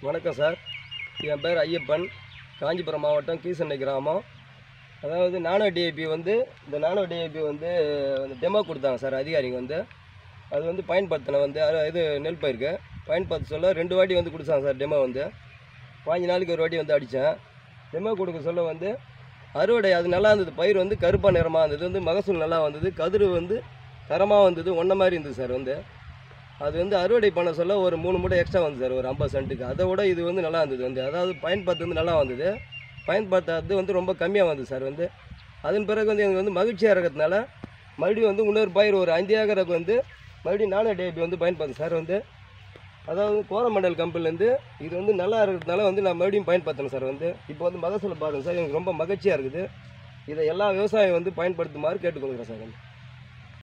வணக்கம் சார். என் பேர் ஐயப்பன். காஞ்சிபுரம் மாவட்டம் கீசனை கிராமம். அதாவது நானோ டிஏபி இந்த நானோ டிஏபி டெமோ கொடுத்தாங்க சார் அதிகாரிங்க அது பயன்படுத்தின இது நெல் பயிருக்கு பயன்படுத்த சொல்ல 2 வாட்டி கொடுத்தாங்க சார். டெமோ 15 நாளைக்கு ஒரு வாட்டி அடித்தேன். டெமோ கொடுக்க சொல்ல அறுவடை அது நல்லா இருந்தது. பயிர் கருப்பாக நிறமாக இருந்தது. மகசூல் நல்லா வந்தது. கதிர் தரமாக வந்தது. ஒன்றை மாதிரி இருந்தது சார். அது அறுவடை பண்ண சொல்ல ஒரு 3 மூட்டை எக்ஸ்ட்ரா வந்து சார், ஒரு 50 சென்ட்டுக்கு. அதை விட இது நல்லா இருந்தது. அதாவது பயன்படுத்துறது நல்லா வந்தது. பயன்படுத்தாதது ரொம்ப கம்மியாக வந்தது சார். அதன் பிறகு எனக்கு மகிழ்ச்சியாக இருக்கிறதுனால மறுபடியும் இன்னொரு பயிர் ஒரு 5 ஏக்கருக்கு மறுபடியும் நானோ டிஏபி பயன்படுது சார். அதாவது கோரமண்டல் கம்பெனிலேருந்து இது நல்லா இருக்கிறதுனால நான் மறுபடியும் பயன்படுத்தினேன் சார். இப்போ மகசூல் பாருங்கள் சார், எனக்கு ரொம்ப மகிழ்ச்சியாக இருக்குது. இதை எல்லா விவசாயம் பயன்படுத்துமாறு கேட்டுக்கொள்கிறேன் சார்.